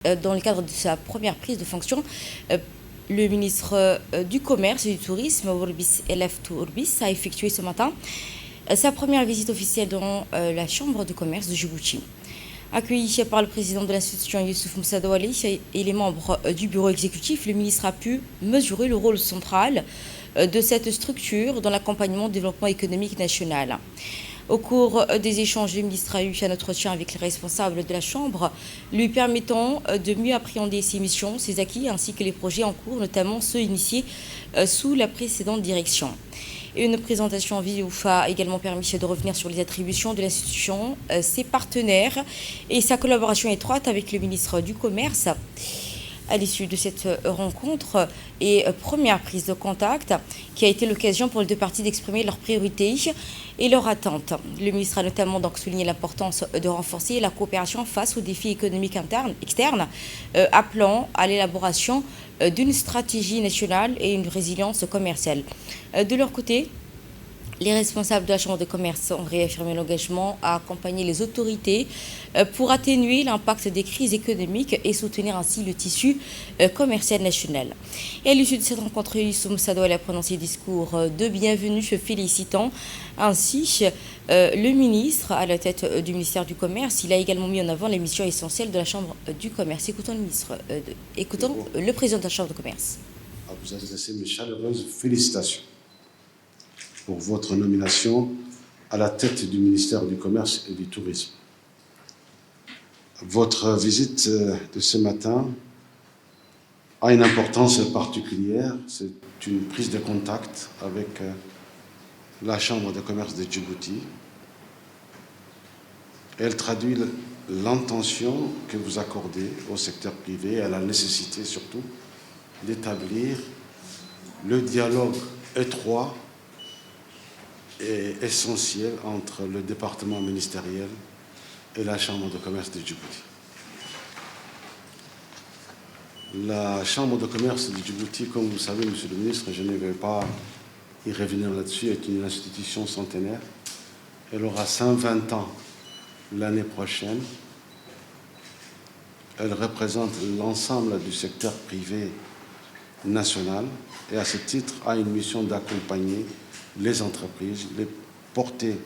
Dans le cadre de sa première prise de fonction, le ministre du Commerce et du Tourisme, Ourbis Elef Ourbis, a effectué ce matin sa première visite officielle dans la Chambre de commerce de Djibouti. Accueilli par le président de l'institution Youssouf Moussa Douali et les membres du bureau exécutif, le ministre a pu mesurer le rôle central de cette structure dans l'accompagnement du développement économique national. Au cours des échanges, le ministre a eu un entretien avec les responsables de la Chambre, lui permettant de mieux appréhender ses missions, ses acquis, ainsi que les projets en cours, notamment ceux initiés sous la précédente direction. Et une présentation en vidéo a également permis de revenir sur les attributions de l'institution, ses partenaires et sa collaboration étroite avec le ministre du Commerce. À l'issue de cette rencontre et première prise de contact, qui a été l'occasion pour les deux parties d'exprimer leurs priorités et leurs attentes. Le ministre a notamment donc souligné l'importance de renforcer la coopération face aux défis économiques externes, appelant à l'élaboration d'une stratégie nationale et une résilience commerciale. De leur côté, les responsables de la Chambre de commerce ont réaffirmé l'engagement à accompagner les autorités pour atténuer l'impact des crises économiques et soutenir ainsi le tissu commercial national. Et à l'issue de cette rencontre, Youssouf Moussa Douali a prononcé un discours de bienvenue, félicitant ainsi le ministre à la tête du ministère du Commerce. Il a également mis en avant les missions essentielles de la Chambre du commerce. Écoutons le président de la Chambre de commerce. À vous adresser mes chaleureuses félicitations pour votre nomination à la tête du ministère du Commerce et du Tourisme. Votre visite de ce matin a une importance particulière. C'est une prise de contact avec la Chambre de commerce de Djibouti. Elle traduit l'intention que vous accordez au secteur privé et à la nécessité surtout d'établir le dialogue étroit et essentiel entre le département ministériel et la Chambre de commerce de Djibouti. La Chambre de commerce de Djibouti, comme vous le savez, Monsieur le ministre, je ne vais pas y revenir là-dessus, est une institution centenaire. Elle aura 120 ans l'année prochaine. Elle représente l'ensemble du secteur privé national et à ce titre a une mission d'accompagner les entreprises, de porter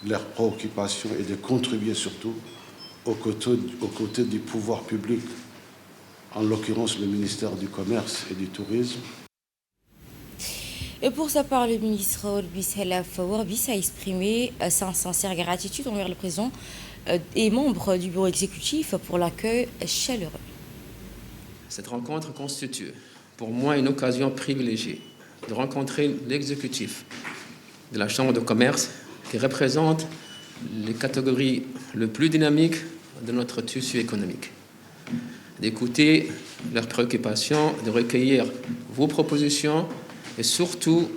leurs préoccupations et de contribuer surtout aux côtés du pouvoir public, en l'occurrence le ministère du Commerce et du Tourisme. Et pour sa part, le ministre Ourbis Elef Ourbis a exprimé sa sincère gratitude envers le président et membres du bureau exécutif pour l'accueil chaleureux. Cette rencontre constitue pour moi une occasion privilégiée de rencontrer l'exécutif de la Chambre de commerce qui représente les catégories les plus dynamiques de notre tissu économique, d'écouter leurs préoccupations, de recueillir vos propositions et surtout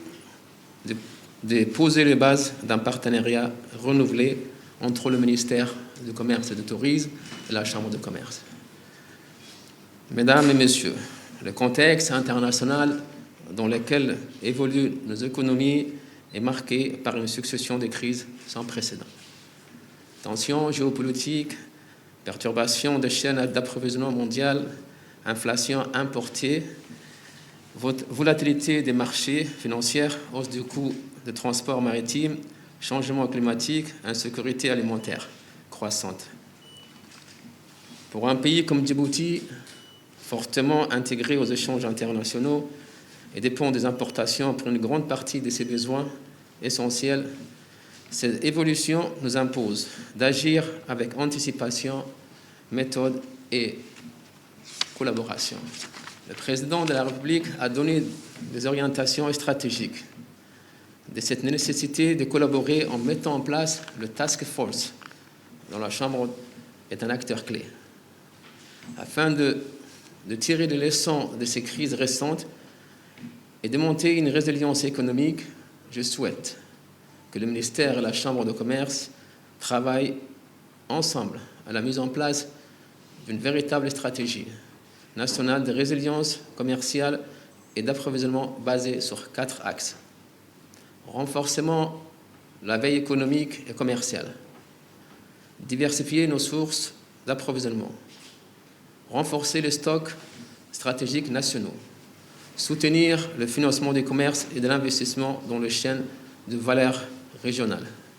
de poser les bases d'un partenariat renouvelé entre le ministère du Commerce et du Tourisme et la Chambre de commerce. Mesdames et messieurs, le contexte international dans lequel évoluent nos économies est marqué par une succession de crises sans précédent. Tensions géopolitiques, perturbations des chaînes d'approvisionnement mondiales, inflation importée, volatilité des marchés financiers, hausse du coût de transport maritime, changement climatique, insécurité alimentaire croissante. Pour un pays comme Djibouti, fortement intégré aux échanges internationaux et dépend des importations pour une grande partie de ses besoins essentiels, cette évolution nous impose d'agir avec anticipation, méthode et collaboration. Le président de la République a donné des orientations stratégiques de cette nécessité de collaborer en mettant en place le Task Force, dont la Chambre est un acteur clé, afin de tirer les leçons de ces crises récentes et de monter une résilience économique. Je souhaite que le ministère et la Chambre de commerce travaillent ensemble à la mise en place d'une véritable stratégie nationale de résilience commerciale et d'approvisionnement basée sur 4 axes. Renforcement de la veille économique et commerciale, diversifier nos sources d'approvisionnement, renforcer les stocks stratégiques nationaux, soutenir le financement du commerce et de l'investissement dans les chaînes de valeur régionales,